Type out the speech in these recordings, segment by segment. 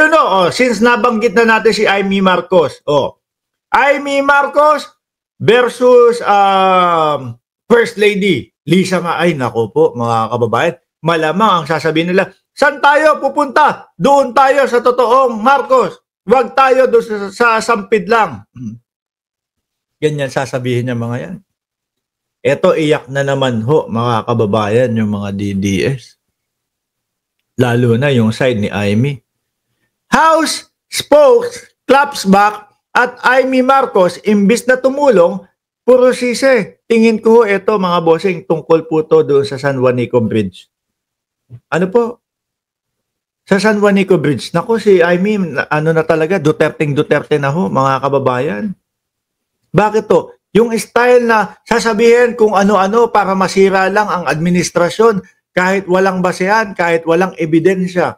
no, since nabanggit na natin si Amy Marcos, Amy Marcos versus First Lady Lisa ay nako po mga kababayan, malamang ang sasabihin nila, saan tayo pupunta? Doon tayo sa totoong Marcos. Huwag tayo doon sa sampid lang. Ganyan sasabihin niya mga yan. Eto, iyak na naman ho mga kababayan yung mga DDS. Lalo na yung side ni Amy. House spokes claps back at Amy Marcos imbis na tumulong, puro sisi. Tingin ko ito mga bossing tungkol po to doon sa San Juanico Bridge. Ano po? Sa San Juanico Bridge. Naku, si Amy, ano na talaga, Duterte na ho mga kababayan. Bakit to? Yung style na sasabihin kung ano-ano para masira lang ang administrasyon kahit walang basehan, kahit walang ebidensya.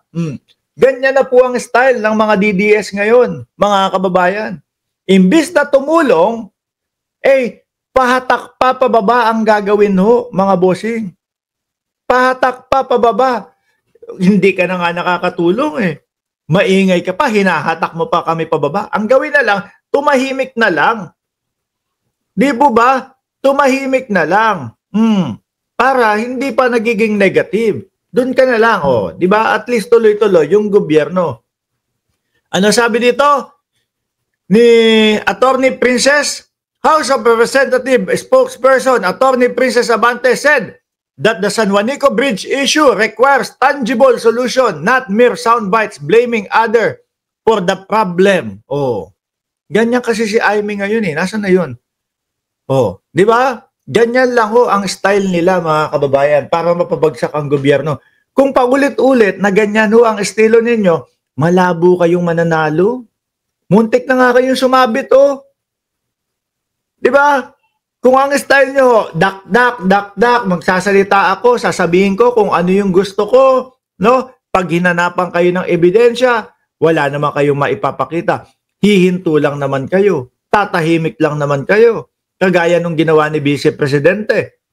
Ganyan na po ang style ng mga DDS ngayon, mga kababayan. Imbis na tumulong, pahatak pa pababa ang gagawin ho, mga bossing. Pahatak pa pababa. Hindi ka na nga nakakatulong Maingay ka pa, hinahatak mo pa kami pababa. Ang gawin na lang, tumahimik na lang. Di po ba? Tumahimik na lang. Para hindi pa nagiging negative. Doon ka na lang, di ba? At least tuloy-tuloy yung gobyerno. Ano sabi dito? Ni Attorney Princess, House of Representative spokesperson Attorney Princess Abante said that the San Juanico Bridge issue requires tangible solution, not mere soundbites blaming other for the problem. Ganyan kasi si Amy ngayon Nasaan na yun? Di ba? Ganyan lang ho ang style nila mga kababayan para mapabagsak ang gobyerno. Kung paulit-ulit na ganyan ho ang estilo ninyo, malabo kayong mananalo. Muntik na nga kayong sumabit Di ba? Kung ang style nyo, dak, magsasalita ako, sasabihin ko kung ano yung gusto ko, no? Pag hinanapan kayo ng ebidensya, wala naman kayong maipapakita. Hihinto lang naman kayo. Tatahimik lang naman kayo. Kagaya nung ginawa ni Vice Presidente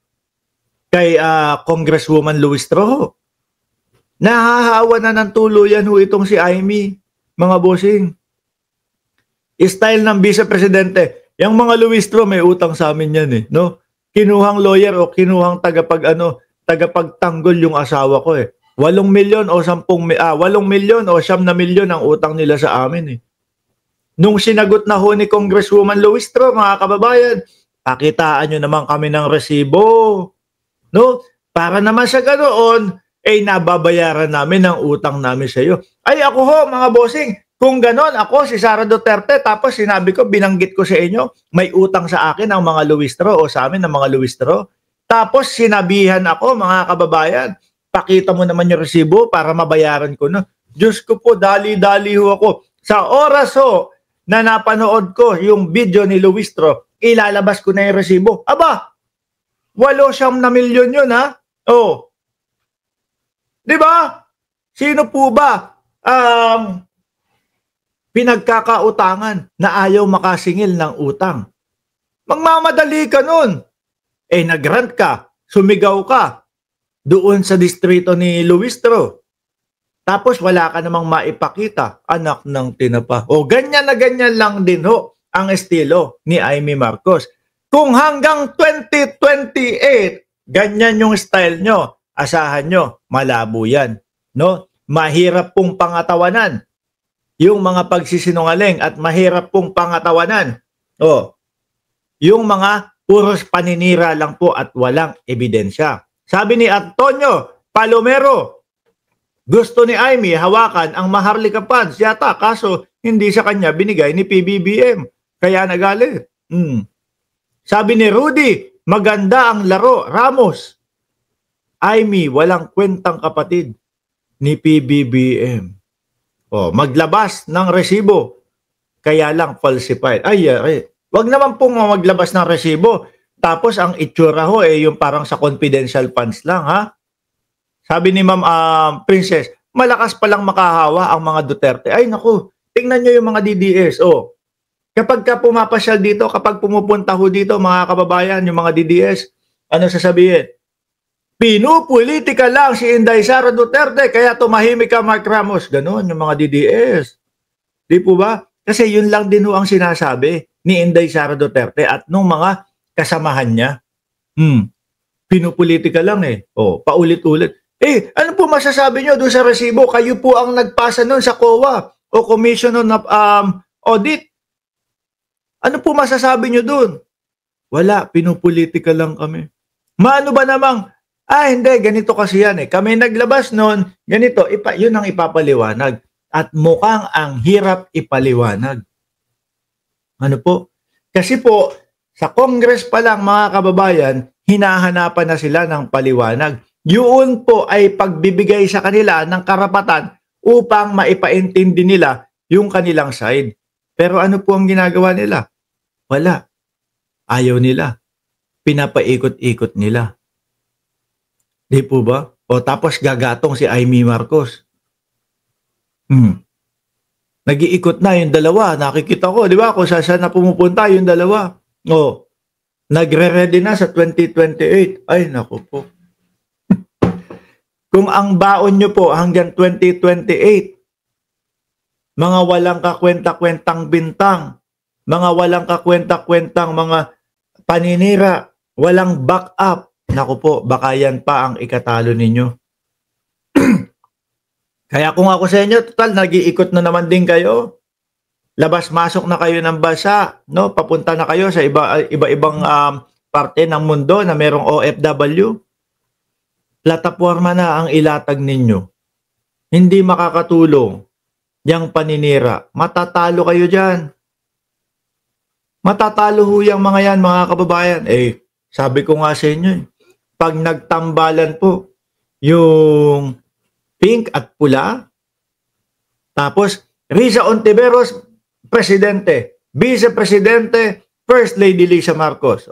kay Congresswoman Luis Trojo. Nahahawa na ng tuluyan itong si Amy, mga bossing. Style ng Vice Presidente, yung mga Luis Trojo may utang sa amin yan no? Kinuhang lawyer o kinuhang tagapagtanggol yung asawa ko 8 milyon o 8 milyon o 9 milyon ang utang nila sa amin Nung sinagot na ho ni Congresswoman Luis Trojo, mga kababayan, pakitaan nyo naman kami ng resibo. No? Para naman sa ganoon, nababayaran namin ang utang namin sa iyo. Ay ako ho, mga bossing, kung ganon, ako si Sara Duterte, tapos sinabi ko, binanggit ko sa inyo, may utang sa akin ang mga Luis Trojo o sa amin ang mga Luis Trojo. Tapos sinabihan ako, mga kababayan, pakita mo naman yung resibo para mabayaran ko na. Diyos ko po, dali-dali ho ako. Sa oras na napanood ko yung video ni Luis Trojo, ilalabas ko na yung resibo. Aba, 8 na milyon yun Di ba? Sino po ba pinagkakautangan na ayaw makasingil ng utang? Magmamadali ka nun. Nagrant ka, sumigaw ka doon sa distrito ni Luis Trojo. Tapos wala ka namang maipakita, anak ng tinapa. Ganyan na ganyan lang din ang estilo ni Amy Marcos. Kung hanggang 2028, ganyan yung style nyo, asahan nyo, malabo yan. No? Mahirap pong pangatawanan yung mga pagsisinungaling at mahirap pong pangatawanan. Yung mga puros paninira lang po at walang ebidensya. Sabi ni Antonio Palomero, gusto ni Amy hawakan ang Maharlika funds yata kaso hindi sa kanya binigay ni PBBM. Kaya nagalit. Sabi ni Rudy, maganda ang laro. Ramos, Amy, walang kwentang kapatid ni PBBM. Maglabas ng resibo. Kaya lang falsified. Wag naman pong maglabas ng resibo. Tapos ang itsura yung parang sa confidential funds lang, ha? Sabi ni Ma'am Princess, malakas palang makahawa ang mga Duterte. Ay naku, tingnan nyo yung mga DDS. Kapag ka pumapasyal dito, kapag pumupunta dito mga kababayan, yung mga DDS, ano sasabihin? Pinupolitika lang si Inday Sara Duterte kaya tumahimik ka Mark Ramos. Ganon yung mga DDS. Di po ba? Kasi yun lang din ho ang sinasabi ni Inday Sara Duterte at nung mga kasamahan niya. Pinupolitika lang eh. O, paulit-ulit. Ano po masasabi nyo doon sa resibo? Kayo po ang nagpasa nun sa COA o Commission on Audit. Ano po masasabi nyo doon? Wala, pinupolitika lang kami. Maano ba namang, hindi, ganito kasi yan eh. Kami naglabas noon, ganito, yun ang ipapaliwanag. At mukhang ang hirap ipaliwanag. Ano po? Kasi po, sa Congress pa lang mga kababayan, hinahanapan na sila ng paliwanag. Yun po ay pagbibigay sa kanila ng karapatan upang maipaintindi nila yung kanilang side. Pero ano po ang ginagawa nila? Wala. Ayaw nila. Pinapaikot-ikot nila. Di po ba? O tapos gagatong si Amy Marcos. Nag-iikot na yung dalawa. Nakikita ko, di ba? Kung saan na pumupunta yung dalawa. O, nagre-ready na sa 2028. Ay, naku po. Kung ang baon nyo po hanggang 2028, mga walang kakwenta-kwentang bintang, mga walang kakwenta-kwentang mga paninira, walang backup, naku po, baka yan pa ang ikatalo ninyo. Kaya kung ako sa inyo, total, nag-iikot na naman din kayo. Labas-masok na kayo ng bansa, no? Papunta na kayo sa iba-ibang parte ng mundo na merong OFW. Plataporma na ang ilatag ninyo. Hindi makakatulong yang paninira. Matatalo kayo dyan. Matatalo ho yung mga yan, mga kababayan. Sabi ko nga sa inyo, pag nagtambalan po, yung pink at pula, tapos Riza Ontiveros, Presidente, Vice Presidente, First Lady Lisa Marcos.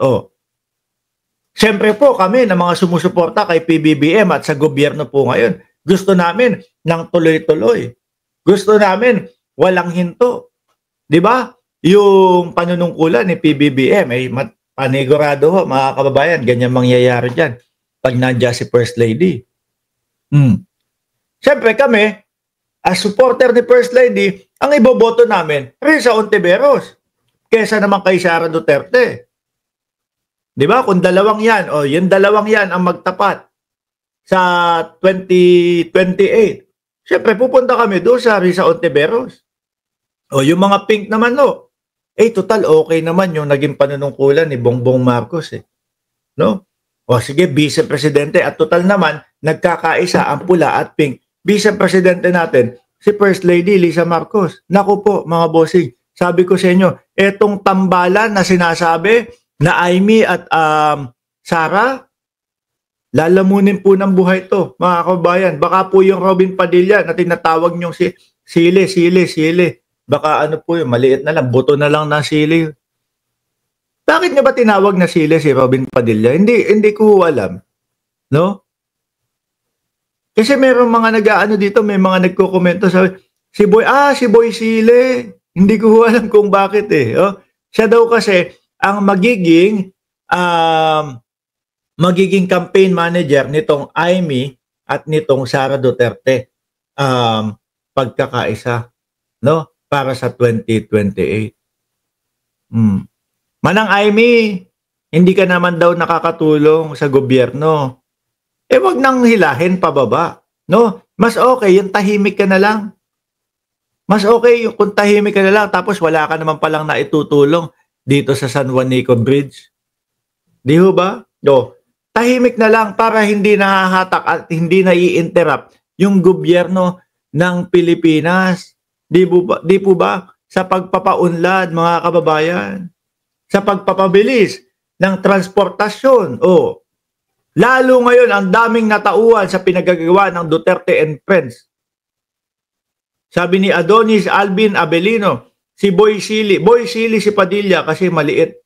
Siyempre po kami na mga sumusuporta kay PBBM at sa gobyerno po ngayon, gusto namin ng tuloy-tuloy. Gusto namin walang hinto. Di ba? Yung panunungkulan ni PBBM ay panigurado ho, mga kababayan, ganyan mangyayari dyan pag nandiyan si First Lady. Siyempre kami, as supporter ni First Lady, ang iboboto namin, Riza Ontiveros, kesa naman kay Sara Duterte. Di ba? Kung dalawang yan, yung dalawang yan ang magtapat sa 2028, siyempre pupunta kami doon sa Riza Ontiveros. Yung mga pink naman, total okay naman yung naging panunungkulan ni Bongbong Marcos no? Sige, Vice Presidente at total naman nagkakaisa ang pula at pink. Vice Presidente natin si First Lady Lisa Marcos. Naku po mga bossing, sabi ko sa inyo, etong tambalan na sinasabi na Amy at Sara, lalamunin po ng buhay to, mga kababayan. Baka po yung Robin Padilla na tinatawag nyong sili. Baka ano po yung maliit na lang, buto na lang na sili. Bakit niya ba tinawag na sili si Robin Padilla? Hindi ko alam. No? Kasi meron mga nag-aano dito, may mga nagko-komento sa si Boy Sili. Hindi ko alam kung bakit Siya daw kasi ang magiging campaign manager nitong Amy at nitong Sara Duterte pagkakaisa, no? Para sa 2028. Manang Amy, hindi ka naman daw nakakatulong sa gobyerno. Wag nang hilahin pababa, no? Mas okay yung tahimik ka na lang. Mas okay yung kung tahimik ka na lang tapos wala ka naman palang naitutulong dito sa San Juanico Bridge. Di ho ba? Tahimik na lang para hindi nahahatak at hindi nai-interrupt yung gobyerno ng Pilipinas. Di po ba? Sa pagpapaunlad, mga kababayan. Sa pagpapabilis ng transportasyon. Lalo ngayon, ang daming natauhan sa pinagagawa ng Duterte and Friends. Sabi ni Adonis Alvin Abelino, si Boy Sili si Padilla kasi maliit.